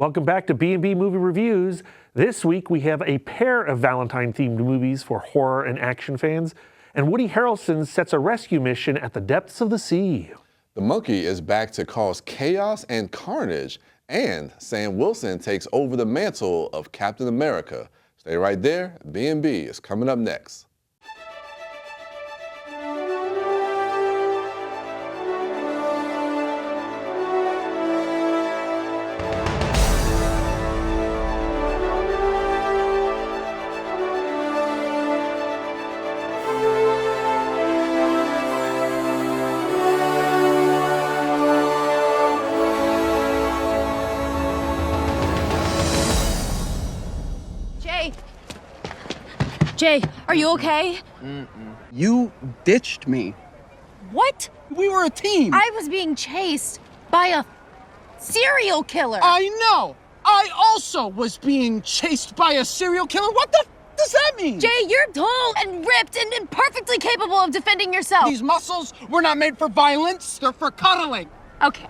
Welcome back to B&B Movie Reviews. This week we have a pair of Valentine-themed movies for horror and action fans, and Woody Harrelson sets a rescue mission at the depths of the sea. The monkey is back to cause chaos and carnage, and Sam Wilson takes over the mantle of Captain America. Stay right there. B&B is coming up next. Jay, are you okay? You ditched me. What? We were a team. I was being chased by a serial killer. I know. I also was being chased by a serial killer. What the does that mean? Jay, you're tall and ripped and perfectly capable of defending yourself. These muscles were not made for violence. They're for cuddling. Okay.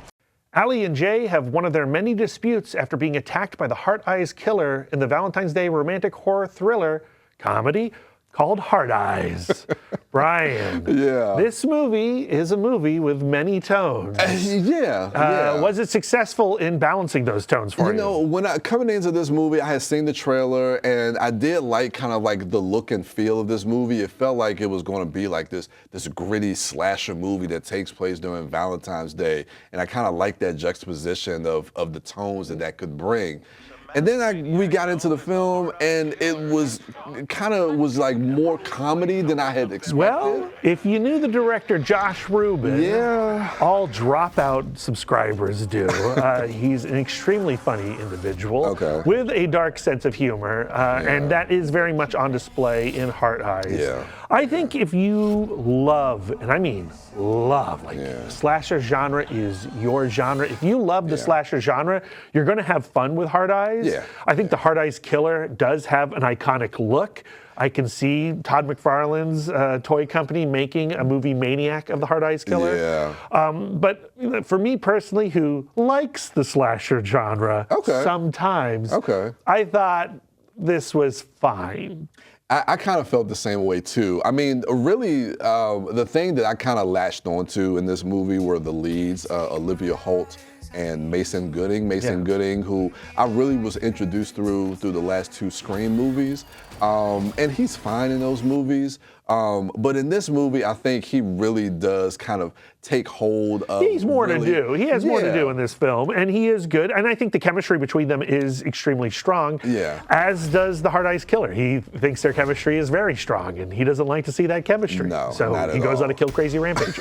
Allie and Jay have one of their many disputes after being attacked by the Heart Eyes Killer in the Valentine's Day romantic horror thriller comedy called Heart Eyes. Bryan, this movie is a movie with many tones. Was it successful in balancing those tones for you? You know, when coming into this movie, I had seen the trailer, and I did like kind of like the look and feel of this movie. It felt like it was going to be like this gritty slasher movie that takes place during Valentine's Day, and I kind of like that juxtaposition of the tones that could bring. And then we got into the film, and it was like more comedy than I had expected. Well, if you knew the director, Josh Rubin, all Dropout subscribers do. He's an extremely funny individual with a dark sense of humor, and that is very much on display in Heart Eyes. I think if you love, and I mean love, like slasher genre is your genre. If you love the slasher genre, you're going to have fun with Heart Eyes. I think the Heart Eyes Killer does have an iconic look. I can see Todd McFarlane's toy company making a movie Maniac of the Heart Eyes Killer. But for me personally, who likes the slasher genre sometimes, I thought this was fine. I kind of felt the same way too. I mean, really, the thing that I kind of latched onto in this movie were the leads, Olivia Holt and Mason Gooding. Gooding, who I really was introduced through the last two Scream movies. And he's fine in those movies. But in this movie, I think he really does kind of take hold of. He's more to do. He has more to do in this film, and he is good. And I think the chemistry between them is extremely strong. As does the Heart Eyes Killer. He thinks their chemistry is very strong, and he doesn't like to see that chemistry. No, so he goes on a kill crazy rampage,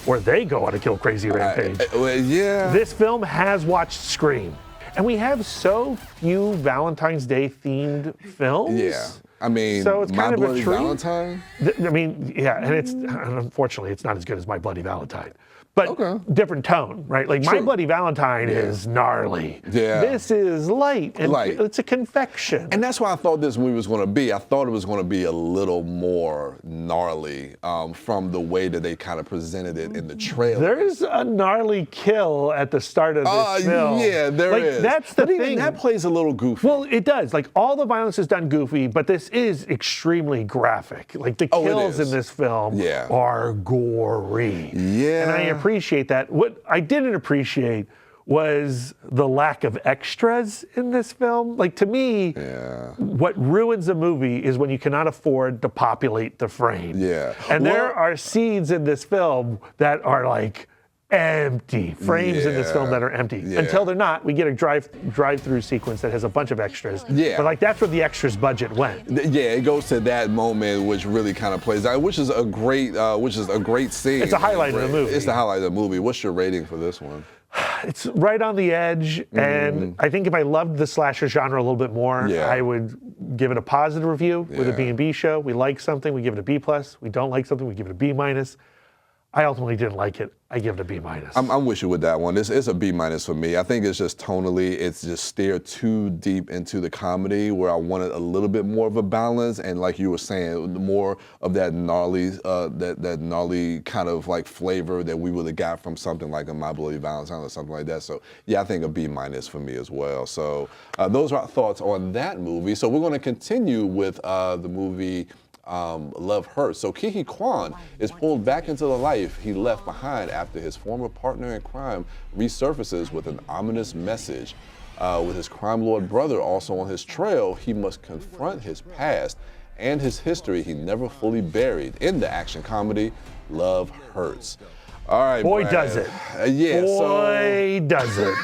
or they go on a kill crazy rampage. This film has watched Scream. And we have so few Valentine's Day themed films. I mean, so it's kind My of Bloody Valentine? And unfortunately, it's not as good as My Bloody Valentine. But different tone, right? Like My Bloody Valentine is gnarly. This is light, and it's a confection. And that's why I thought this movie was going to be. I thought it was going to be a little more gnarly from the way that they kind of presented it in the trailer. There's a gnarly kill at the start of this film. Yeah, there is. That's the thing. Even that plays a little goofy. Well, it does. Like, all the violence is done goofy, but this is extremely graphic. Like, the kills in this film are gory. And I appreciate that. What I didn't appreciate was the lack of extras in this film. Like, to me, what ruins a movie is when you cannot afford to populate the frame. And there are scenes in this film that are like empty frames in this film that are empty. Until they're not, we get a drive-through sequence that has a bunch of extras. But like, that's where the extras budget went. It goes to that moment, which really kind of plays out, which is a great scene. It's a highlight of the movie. It's the highlight of the movie. What's your rating for this one? It's right on the edge, and I think if I loved the slasher genre a little bit more, I would give it a positive review with a B&B show. We like something, we give it a B+. We don't like something, we give it a B-. I ultimately didn't like it. I give it a B-. I'm with you with that one. It's a B- for me. I think it's just tonally, it's just steered too deep into the comedy where I wanted a little bit more of a balance, and like you were saying, more of that gnarly, that gnarly kind of like flavor that we would have got from something like a My Bloody Valentine or something like that. So yeah, I think a B- for me as well. So those are our thoughts on that movie. So we're going to continue with the movie Love Hurts. So Ke Huy Quan is pulled back into the life he left behind after his former partner in crime resurfaces with an ominous message. With his crime lord brother also on his trail, he must confront his past and his history he never fully buried in the action comedy Love Hurts. All right, Boy, Brad. does it. Yeah, Boy, does it.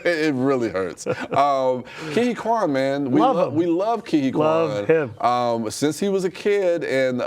It really hurts. Ke Huy Quan, man, we love Ke Huy Quan. Love him. Since he was a kid in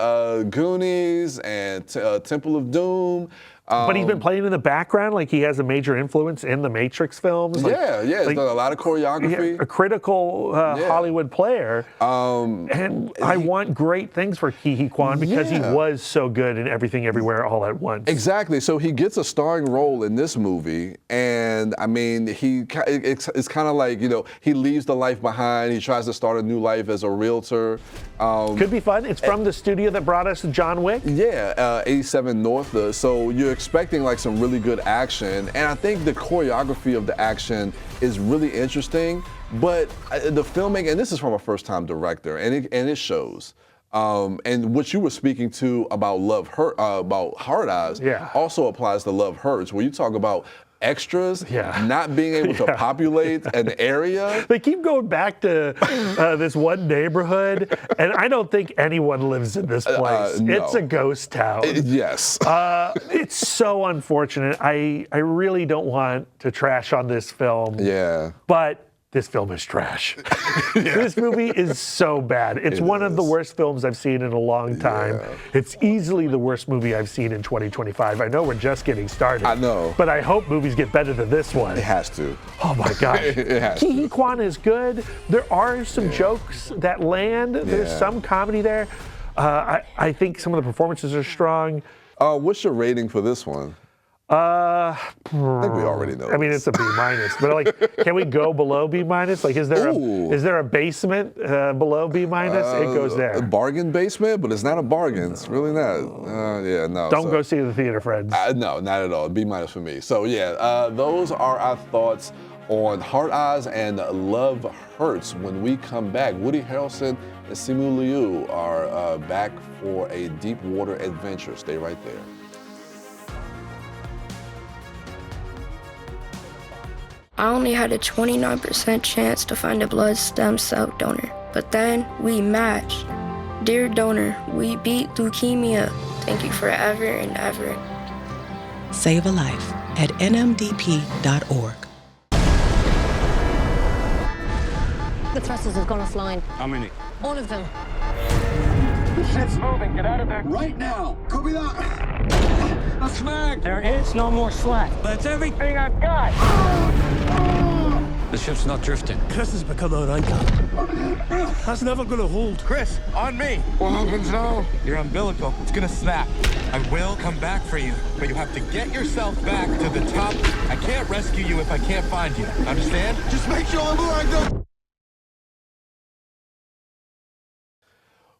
Goonies and Temple of Doom. But he's been playing in the background, like he has a major influence in the Matrix films. Like, yeah, he's done a lot of choreography. A critical Hollywood player. And I want great things for Ke Huy Quan because he was so good in Everything Everywhere All at Once. Exactly. So he gets a starring role in this movie, and I mean, it's kind of like, you know, he leaves the life behind. He tries to start a new life as a realtor. Could be fun. It's from the studio that brought us John Wick. Yeah, 87 North. So you're expecting like some really good action, and I think the choreography of the action is really interesting, but the filmmaking, and this is from a first-time director, and it shows. And what you were speaking to about about Hard Eyes also applies to Love Hurts, where you talk about extras not being able to populate an area. They keep going back to this one neighborhood, and I don't think anyone lives in this place. No. It's a ghost town. Yes. It's so unfortunate. I really don't want to trash on this film. Yeah. But this film is trash. This movie is so bad. It's one of the worst films I've seen in a long time. Yeah. It's easily the worst movie I've seen in 2025. I know we're just getting started. I know. But I hope movies get better than this one. It has to. Oh my gosh. It has Ke Huy Quan is good. There are some jokes that land. There's some comedy there. I think some of the performances are strong. What's your rating for this one? I think we already know. I mean, it's a B-, but like, can we go below B-? Like, is there a basement below B-? It goes there. A bargain basement, but it's not a bargain. It's really not. Yeah, no. Don't go see the theater, friends. No, not at all. B- for me. So yeah, those are our thoughts on Hard Eyes and Love Hurts. When we come back, Woody Harrelson and Simu Liu are back for a deep water adventure. Stay right there. I only had a 29% chance to find a blood stem cell donor, but then we matched. Dear donor, we beat leukemia. Thank you forever and ever. Save a life at nmdp.org. The thrusters have gone offline. How many? All of them. The ship's moving. Get out of there. Right now. Copy that. A snag. There is no more slack. That's everything I've got. The ship's not drifting. Chris has become our anchor. That's never gonna hold. Chris, on me. What happens now? Your umbilical. It's gonna snap. I will come back for you, but you have to get yourself back to the top. I can't rescue you if I can't find you. Understand? Just make sure I'm aligned.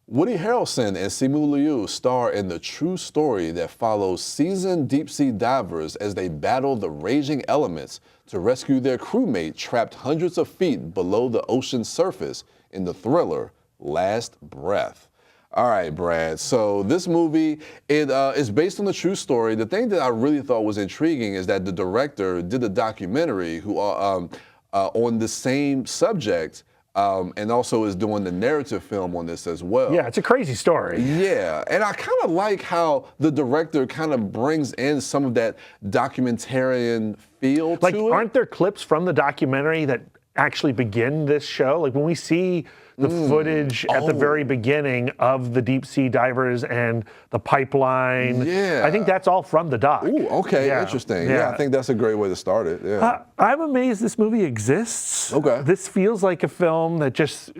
Woody Harrelson and Simu Liu star in the true story that follows seasoned deep-sea divers as they battle the raging elements to rescue their crewmate trapped hundreds of feet below the ocean's surface in the thriller Last Breath. All right, Brad, so this movie, it is based on the true story. The thing that I really thought was intriguing is that the director did a documentary on the same subject, and also is doing the narrative film on this as well. Yeah, it's a crazy story. Yeah, and I kind of like how the director kind of brings in some of that documentarian feel to it. Aren't there clips from the documentary that actually begin this show. Like when we see the footage at the very beginning of the deep sea divers and the pipeline. Yeah. I think that's all from the doc. Ooh, okay, interesting. Yeah, I think that's a great way to start it. Yeah. I'm amazed this movie exists. Okay. This feels like a film that just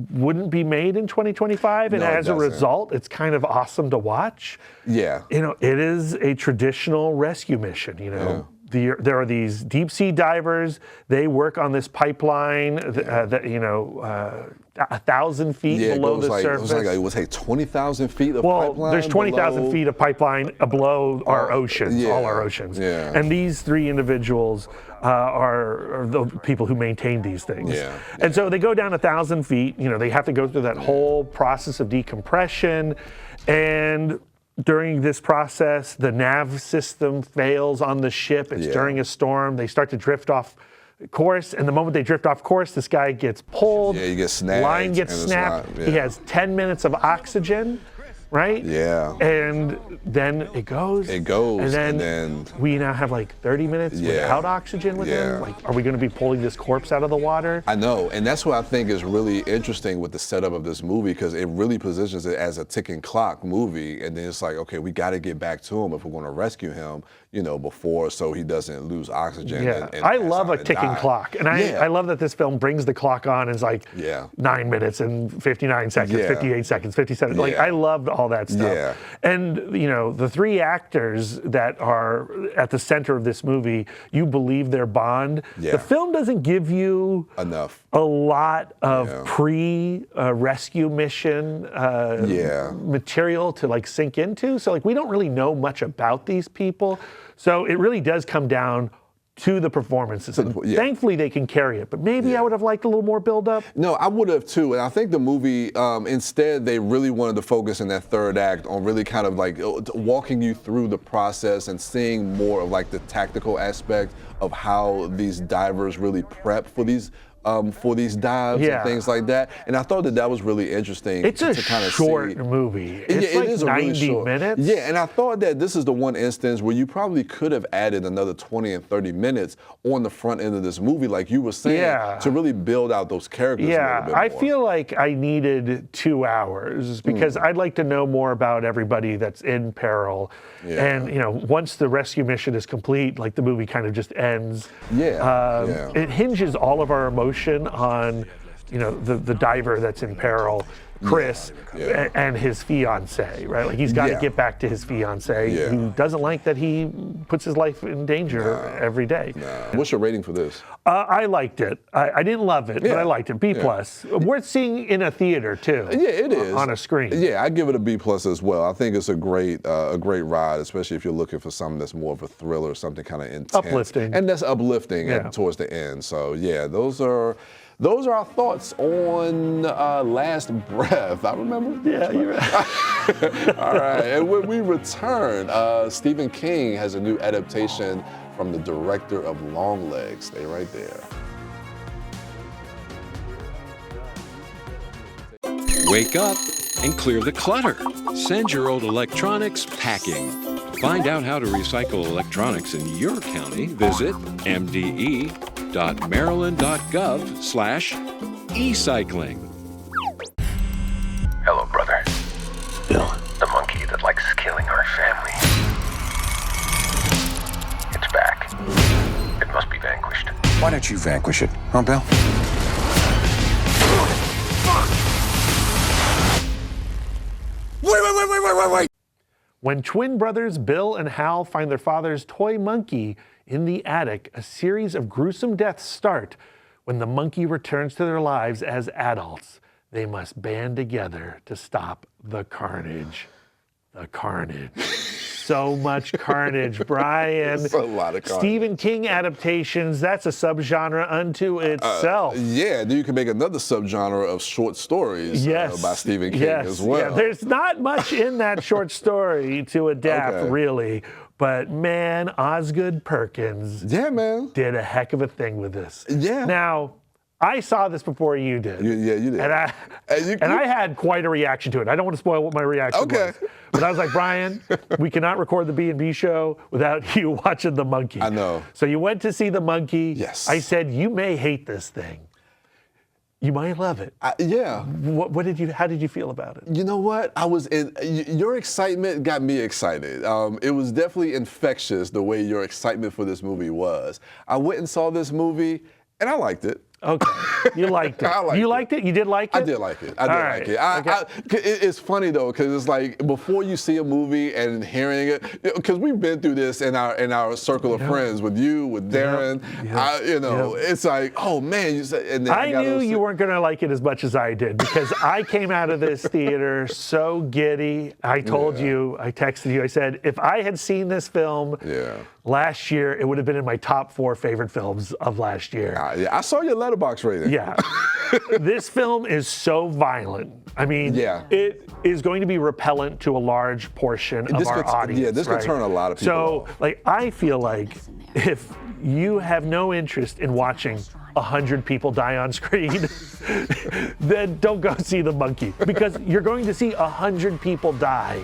wouldn't be made in 2025, and No, it as a doesn't. result, it's kind of awesome to watch. Yeah. You know, it is a traditional rescue mission, you know. There are these deep sea divers. They work on this pipeline that, you know, 1,000 feet below the surface. It was like 20,000 feet of well, pipeline. there's 20,000 below. feet of pipeline below our oceans, all our oceans. Yeah. And these three individuals are the people who maintain these things. And so they go down 1,000 feet. You know, they have to go through that whole process of decompression. And during this process, the nav system fails on the ship. It's during a storm. They start to drift off course, and the moment they drift off course, this guy gets pulled. Yeah, you get snagged. Line gets snapped. He has 10 minutes of oxygen, right? Yeah. And then it goes. It goes, and then we now have like 30 minutes without oxygen with him. Like, are we going to be pulling this corpse out of the water? I know, and that's what I think is really interesting with the setup of this movie, because it really positions it as a ticking clock movie, and then it's like, okay, we got to get back to him if we're going to rescue him, you know, before so he doesn't lose oxygen. And I love a ticking clock, and I love that this film brings the clock on and is like 9 minutes and 59 seconds, 58 seconds, 57. Like, I loved all that stuff. And, you know, the three actors that are at the center of this movie, you believe their bond. The film doesn't give you enough. A lot of pre-rescue mission material to like sink into. So like we don't really know much about these people. So it really does come down to the performances. And thankfully they can carry it, but maybe I would have liked a little more build-up. No, I would have too, and I think the movie, instead they really wanted to focus in that third act on really kind of like walking you through the process and seeing more of like the tactical aspect of how these divers really prep for these dives and things like that. And I thought that was really interesting. It's a kind of short movie. It's like it is 90 minutes. Yeah, and I thought that this is the one instance where you probably could have added another 20 and 30 minutes on the front end of this movie, like you were saying, to really build out those characters a little bit more. I feel like I needed 2 hours because I'd like to know more about everybody that's in peril. And, you know, once the rescue mission is complete, like the movie kind of just ends. It hinges all of our emotion on, you know, the diver that's in peril, Chris, and his fiance, right? Like he's got to get back to his fiance, who doesn't like that he puts his life in danger every day. What's your rating for this? I liked it. I didn't love it, but I liked it. B+. Worth seeing in a theater too. Yeah, it is. On a screen. Yeah, I give it a B+ as well. I think it's a great ride, especially if you're looking for something that's more of a thriller, something kind of intense. Uplifting. And that's uplifting towards the end. So yeah, those are our thoughts on Last Breath. I remember. Yeah, you're right. All right, and when we return, Stephen King has a new adaptation from the director of Longlegs. Stay right there. Wake up and clear the clutter. Send your old electronics packing. Find out how to recycle electronics in your county. Visit mde.maryland.gov/e-cycling. Hello, brother. Bill. The monkey that likes killing our family. It's back. It must be vanquished. Why don't you vanquish it, huh, Bill? Wait. When twin brothers Bill and Hal find their father's toy monkey in the attic, a series of gruesome deaths start. When the monkey returns to their lives as adults, they must band together to stop the carnage. The carnage. So much carnage, Bryan. It's a lot of carnage. Stephen King adaptations, that's a subgenre unto itself. Yeah, then you can make another subgenre of short stories by Stephen King as well. Yeah, there's not much in that short story to adapt, really. But man, Osgood Perkins did a heck of a thing with this. Yeah. Now, I saw this before you did. Yeah, you did. And I had quite a reaction to it. I don't want to spoil what my reaction was. But I was like, Bryan, we cannot record the B&B show without you watching The Monkey. I know. So you went to see The Monkey. Yes. I said, you may hate this thing. You might love it. Yeah. How did you feel about it? You know what? Your excitement got me excited. It was definitely infectious the way your excitement for this movie was. I went and saw this movie and I liked it. Okay, you liked it. You liked it? You did like it? I did like it. It's funny though, because it's like before you see a movie and hearing it, because we've been through this in our circle of friends with you, with Darren. It's like, oh man, and then I knew you weren't going to like it as much as I did because I came out of this theater so giddy. I told you, I texted you, I said, if I had seen this film last year, it would have been in my top 4 favorite films of last year. I saw your Letterboxd rating. Yeah. This film is so violent. I mean, it is going to be repellent to a large portion of our audience. Yeah, this could turn a lot of people off. Like, I feel like if you have no interest in watching 100 people die on screen, then don't go see The Monkey, because you're going to see 100 people die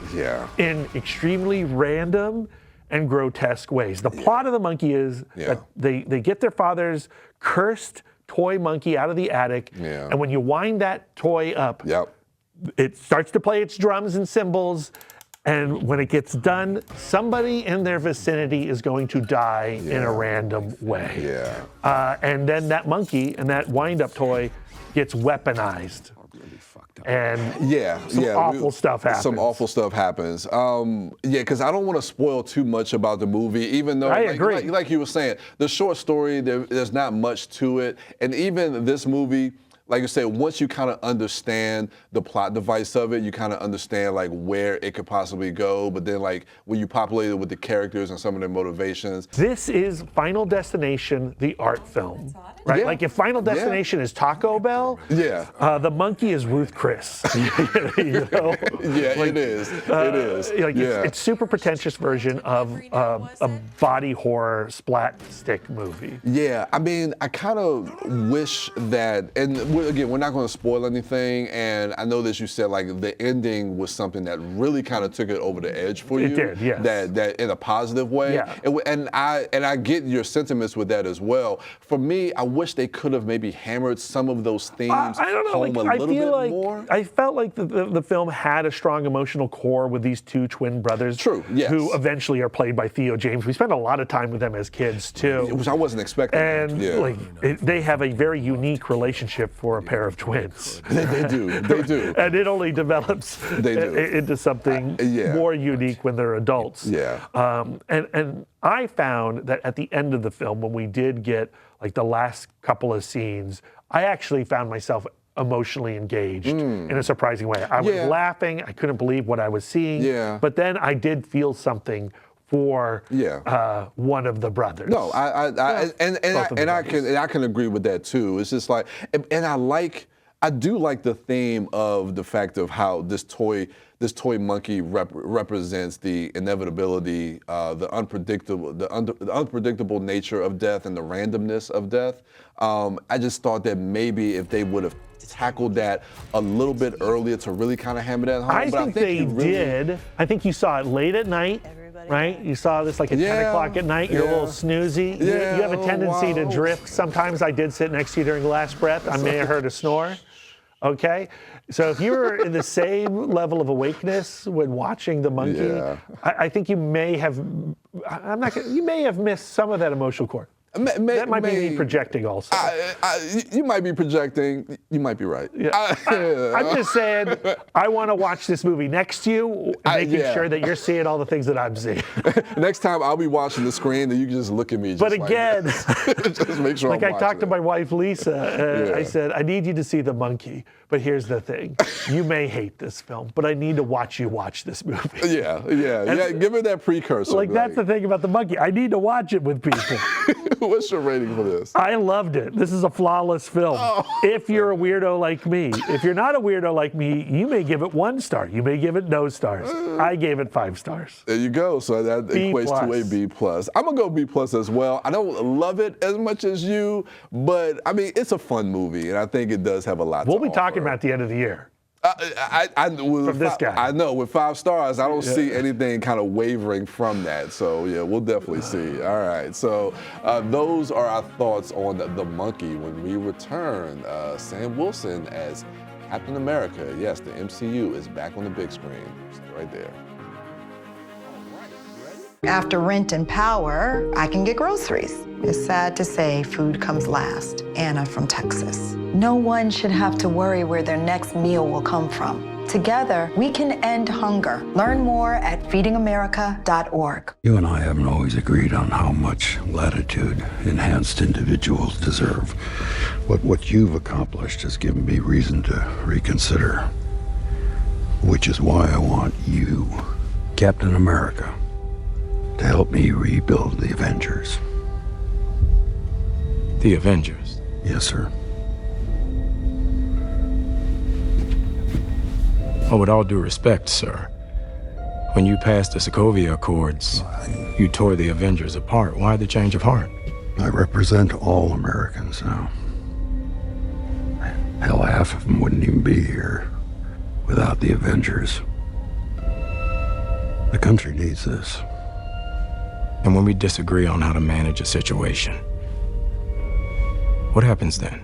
in extremely random and grotesque ways. The plot of The Monkey is that they get their father's cursed toy monkey out of the attic, and when you wind that toy up, it starts to play its drums and cymbals, and when it gets done, somebody in their vicinity is going to die in a random way. And then that monkey and that wind-up toy gets weaponized. And some awful stuff happens. Some awful stuff happens. Because I don't want to spoil too much about the movie, even though, I agree. Like you were saying, the short story, there's not much to it. And even this movie, like you said, once you kind of understand the plot device of it, you kind of understand like where it could possibly go. But then like when you populate it with the characters and some of their motivations. This is Final Destination, the art film, right? Like if Final Destination is Taco Bell, The Monkey is Ruth Chris. You know? It is. It is. It's super pretentious version of a body horror splat stick movie. Yeah, I mean, I kind of wish that, and we're not going to spoil anything, and I know that you said like the ending was something that really kind of took it over the edge for you. It did, yes. That in a positive way. Yeah. And I get your sentiments with that as well. For me, I wish they could have maybe hammered some of those themes home a little bit more. I felt like the film had a strong emotional core with these two twin brothers. True, yes. Who eventually are played by Theo James. We spent a lot of time with them as kids too. Which I wasn't expecting. And they have a very unique relationship for a pair of twins. They do. And it only develops into something more unique when they're adults. And I found that at the end of the film, when we did get like the last couple of scenes, I actually found myself emotionally engaged in a surprising way. I was laughing. I couldn't believe what I was seeing. But then I did feel something for one of the brothers. No, I can agree with that too. It's just like, and I do like the theme of the fact of how this toy monkey represents the inevitability, the unpredictable nature of death and the randomness of death. I just thought that maybe if they would have tackled that a little bit earlier to really kind of hammer that home. I think they did. I think you saw it late at night. Right? You saw this like at 10 o'clock at night, you're a little snoozy. You have a tendency to drift. Sometimes I did sit next to you during the last breath. I may have heard a snore. Okay? So if you were in the same level of awakeness when watching The Monkey, I think you may have, you may have missed some of that emotional core. That might be me projecting also. You might be projecting. You might be right. I'm just saying, I want to watch this movie next to you, making sure that you're seeing all the things that I'm seeing. Next time I'll be watching the screen, and you can just look at me. But again, just make sure. Like I talked to my wife Lisa, I said, I need you to see The Monkey. But here's the thing: you may hate this film, but I need to watch you watch this movie. Yeah. Give it that precursor. Like that's the thing about The Monkey. I need to watch it with people. What's your rating for this? I loved it. This is a flawless film. If you're a weirdo like me. If you're not a weirdo like me, you may give it 1 star. You may give it no stars. I gave it 5 stars. There you go. So that equates to a B+. I'm going to go B+ as well. I don't love it as much as you, but I mean, it's a fun movie, and I think it does have a lot to offer. We'll be talking about the end of the year. From this guy. I know, with 5 stars, I don't see anything kind of wavering from that. So, yeah, we'll definitely see. All right, so those are our thoughts on The Monkey. When we return, Sam Wilson as Captain America. Yes, the MCU is back on the big screen. Stay right there. After rent and power, I can get groceries. It's sad to say food comes last. Anna from Texas. No one should have to worry where their next meal will come from. Together, we can end hunger. Learn more at feedingamerica.org. You and I haven't always agreed on how much latitude enhanced individuals deserve. But what you've accomplished has given me reason to reconsider. Which is why I want you, Captain America, to help me rebuild the Avengers. The Avengers? Yes, sir. Oh, with all due respect, sir, when you passed the Sokovia Accords, you tore the Avengers apart. Why the change of heart? I represent all Americans now. Hell, half of them wouldn't even be here without the Avengers. The country needs this. And when we disagree on how to manage a situation, what happens then?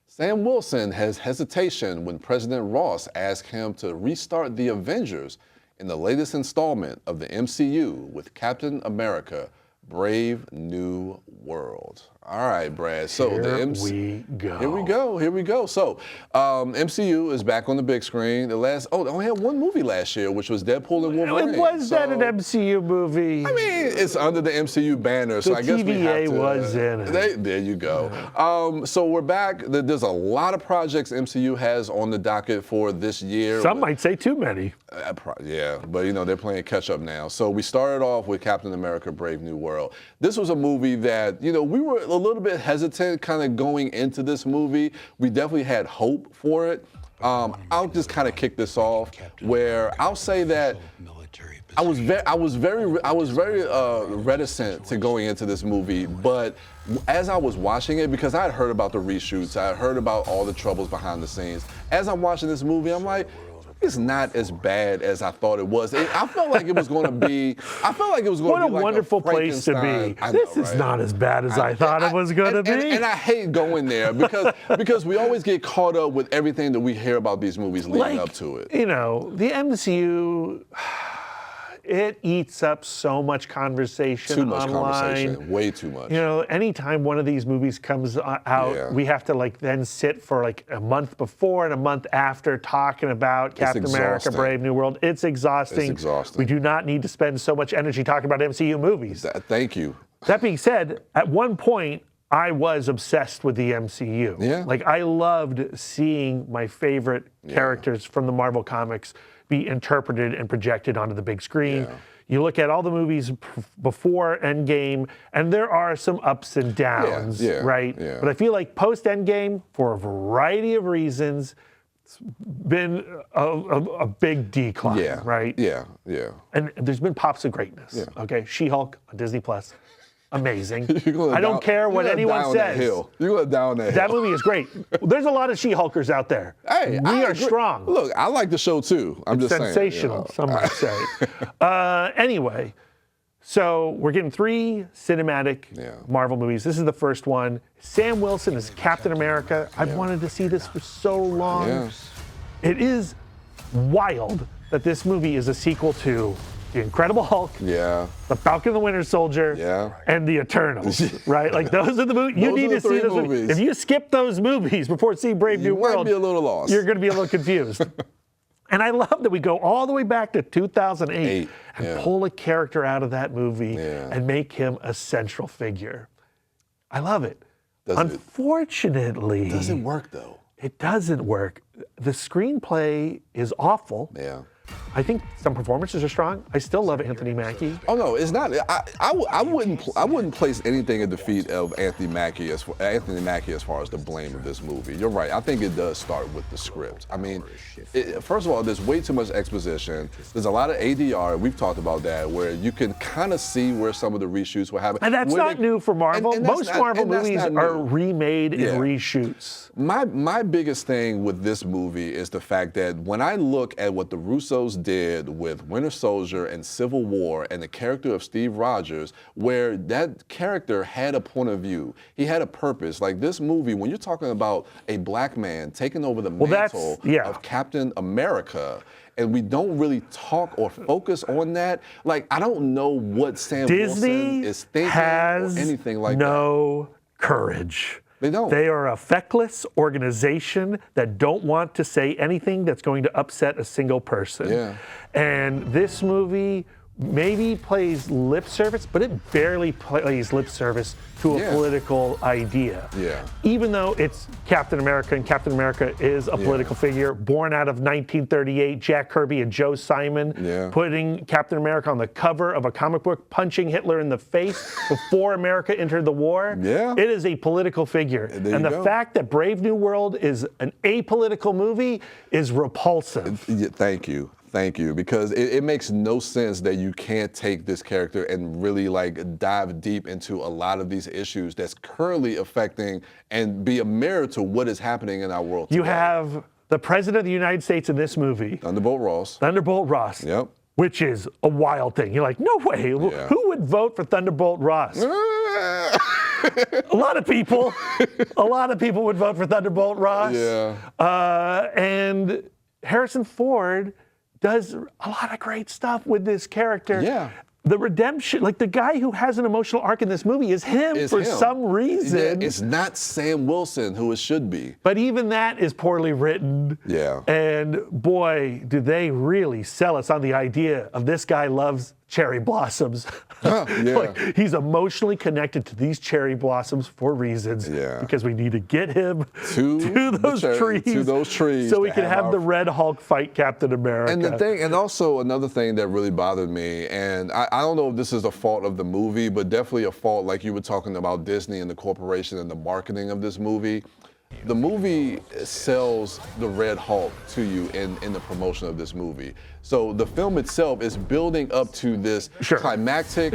Sam Wilson has hesitation when President Ross asks him to restart the Avengers in the latest installment of the MCU with Captain America, Brave New World. All right, Brad. So Here we go. So MCU is back on the big screen. They only had 1 movie last year, which was Deadpool and Wolverine. Was that an MCU movie? I mean, it's under the MCU banner, so I guess we have to. was in it. There you go. So we're back. There's a lot of projects MCU has on the docket for this year. Some might say too many. Yeah, but you know, they're playing catch up now. So we started off with Captain America, Brave New World. This was a movie that, you know, we were a little bit hesitant kind of going into this movie. We definitely had hope for it. I'll just kind of kick this off where I'll say that I was very reticent to going into this movie, but as I was watching it, because I had heard about the reshoots, I had heard about all the troubles behind the scenes. As I'm watching this movie, I'm like, it's not as bad as I thought it was. I felt like it was going to be. What a wonderful place to be. This is not as bad as I thought it was going to be. And I hate going there because we always get caught up with everything that we hear about these movies leading up to it. You know, the MCU. It eats up so much conversation Too much online. conversation, way too much. You know, anytime one of these movies comes out, we have to then sit for a month before and a month after talking about Captain America, Brave New World. It's exhausting. It's exhausting. We do not need to spend so much energy talking about MCU movies. Thank you. That being said, at one point, I was obsessed with the MCU. Yeah. I loved seeing my favorite characters from the Marvel comics be interpreted and projected onto the big screen. Yeah. You look at all the movies before Endgame, and there are some ups and downs, right? Yeah. But I feel like post-Endgame, for a variety of reasons, it's been a big decline, right? Yeah. And there's been pops of greatness, okay? She-Hulk on Disney+. Amazing. I don't care what anyone says. You're going down that hill. That movie is great. There's a lot of She-Hulkers out there. Hey, we are strong. Look, I like the show too. I'm just saying. Sensational, some might say. Anyway, so we're getting 3 cinematic Marvel movies. This is the first one. Sam Wilson is Captain America. I've wanted to see this for so long. Yeah. It is wild that this movie is a sequel to The Incredible Hulk, The Falcon and the Winter Soldier, and The Eternals, right? Those are the movies. You need to see those movies. If you skip those movies before seeing Brave New World, be a little lost. You're going to be a little confused. And I love that we go all the way back to 2008 and pull a character out of that movie and make him a central figure. I love it. Unfortunately, it doesn't work though. It doesn't work. The screenplay is awful. Yeah. I think some performances are strong. I still love Anthony Mackie. Oh no, it's not. I wouldn't place anything at the feet of Anthony Mackie as far as the blame of this movie. You're right. I think it does start with the script. I mean, first of all, there's way too much exposition. There's a lot of ADR. We've talked about that, where you can kind of see where some of the reshoots were happening. And that's not new for Marvel. Most Marvel movies are remade and reshoots. My biggest thing with this movie is the fact that when I look at what the Russos did with Winter Soldier and Civil War and the character of Steve Rogers, where that character had a point of view, he had a purpose. Like this movie, when you're talking about a black man taking over the mantle of Captain America, and we don't really talk or focus on that, like I don't know what Sam Wilson is thinking or anything like that. No courage. They don't. They are a feckless organization that don't want to say anything that's going to upset a single person. Yeah. And this movie maybe plays lip service, but it barely plays lip service to a political idea. Yeah. Even though it's Captain America, and Captain America is a political figure, born out of 1938, Jack Kirby and Joe Simon putting Captain America on the cover of a comic book, punching Hitler in the face before America entered the war. Yeah. It is a political figure. And the fact that Brave New World is an apolitical movie is repulsive. Thank you. Thank you, because it makes no sense that you can't take this character and really like dive deep into a lot of these issues that's currently affecting and be a mirror to what is happening in our world today. You have the President of the United States in this movie. Thunderbolt Ross. Thunderbolt Ross. Yep. Which is a wild thing. You're like, no way. Yeah. Who would vote for Thunderbolt Ross? A lot of people. A lot of people would vote for Thunderbolt Ross. Yeah. And Harrison Ford does a lot of great stuff with this character. Yeah. The redemption, like the guy who has an emotional arc in this movie is him for some reason. It's not Sam Wilson, who it should be. But even that is poorly written. Yeah. And boy, do they really sell us on the idea of this guy loves cherry blossoms. Like, he's emotionally connected to these cherry blossoms for reasons. Yeah. Because we need to get him to those trees. So we can have the Red Hulk fight Captain America. And the thing, and also another thing that really bothered me, and I don't know if this is a fault of the movie, but definitely a fault, like you were talking about Disney and the corporation and the marketing of this movie. The movie sells the Red Hulk to you in the promotion of this movie. So the film itself is building up to this climactic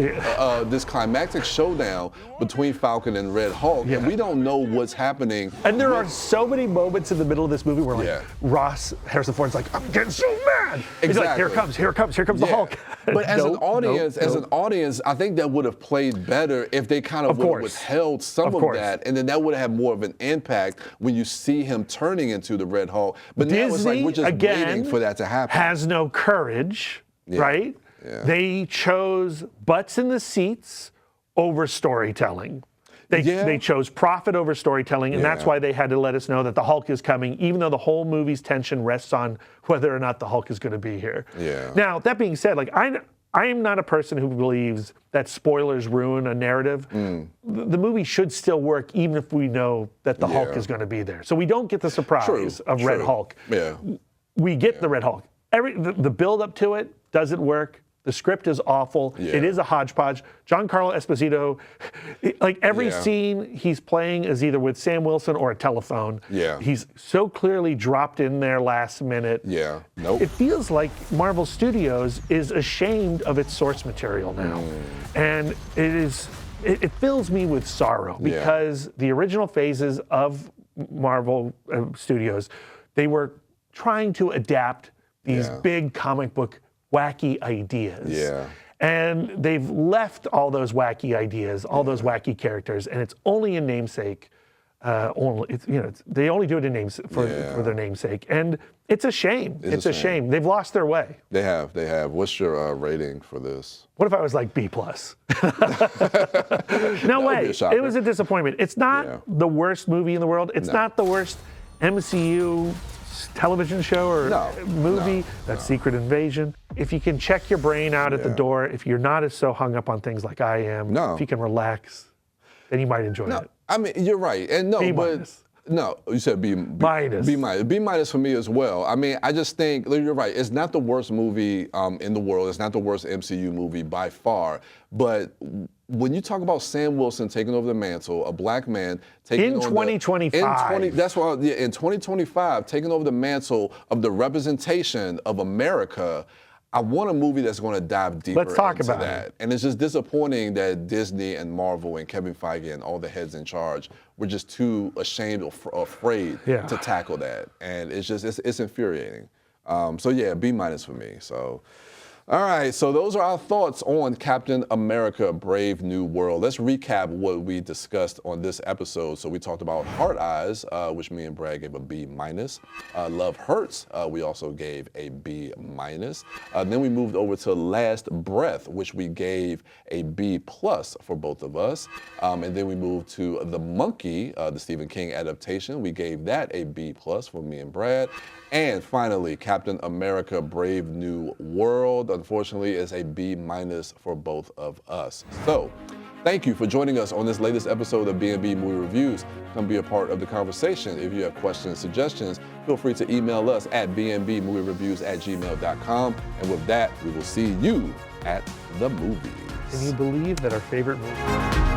showdown between Falcon and Red Hulk, and we don't know what's happening. And there are so many moments in the middle of this movie where Harrison Ford's like, I'm getting so mad. He's like, here comes the Hulk. But as an audience, I think that would have played better if they kind of would have withheld some of that, and then that would have had more of an impact when you see him turning into the Red Hulk. But Disney, now it's like we're just waiting for that to happen. Has no courage, right? Yeah. They chose butts in the seats over storytelling. They chose profit over storytelling, and that's why they had to let us know that the Hulk is coming, even though the whole movie's tension rests on whether or not the Hulk is going to be here. Yeah. Now, that being said, like I am not a person who believes that spoilers ruin a narrative. The movie should still work even if we know that the Hulk is going to be there. So we don't get the surprise of Red Hulk. Yeah. We get the Red Hulk. The build up to it doesn't work. The script is awful. Yeah. It is a hodgepodge. Giancarlo Esposito, like every scene he's playing is either with Sam Wilson or a telephone. Yeah. He's so clearly dropped in there last minute. Yeah. Nope. It feels like Marvel Studios is ashamed of its source material now. And it fills me with sorrow because the original phases of Marvel Studios, they were trying to adapt these big comic book wacky ideas. Yeah. And they've left all those wacky ideas, all those wacky characters, and it's only in namesake. They only do it in for their namesake, and it's a shame. It's a shame. They've lost their way. They have. What's your rating for this? What if I was like B+? No way. It was a disappointment. It's not the worst movie in the world. It's not the worst MCU television show or movie. That's Secret Invasion. If you can check your brain out at the door, if you're not as so hung up on things like I am, if you can relax, then you might enjoy it. I mean, you're right. And No, you said B minus. B minus for me as well. I mean, I just think you're right. It's not the worst movie in the world. It's not the worst MCU movie by far. But when you talk about Sam Wilson taking over the mantle, a black man taking in 2025, in 2025, taking over the mantle of the representation of America. I want a movie that's going to dive deeper into that. And it's just disappointing that Disney and Marvel and Kevin Feige and all the heads in charge were just too ashamed or afraid to tackle that. And it's just, it's infuriating. So yeah, B minus for me. So. All right, so those are our thoughts on Captain America: Brave New World. Let's recap what we discussed on this episode. So we talked about Hard Eyes, which me and Brad gave a B minus. Love Hurts, we also gave a B minus. Then we moved over to Last Breath, which we gave a B plus for both of us. And then we moved to The Monkey, the Stephen King adaptation. We gave that a B plus for me and Brad. And finally, Captain America: Brave New World, unfortunately, is a B minus for both of us. So, thank you for joining us on this latest episode of B&B Movie Reviews. Come be a part of the conversation. If you have questions, suggestions, feel free to email us at bnbmoviereviews@gmail.com. And with that, we will see you at the movies. Can you believe that our favorite movie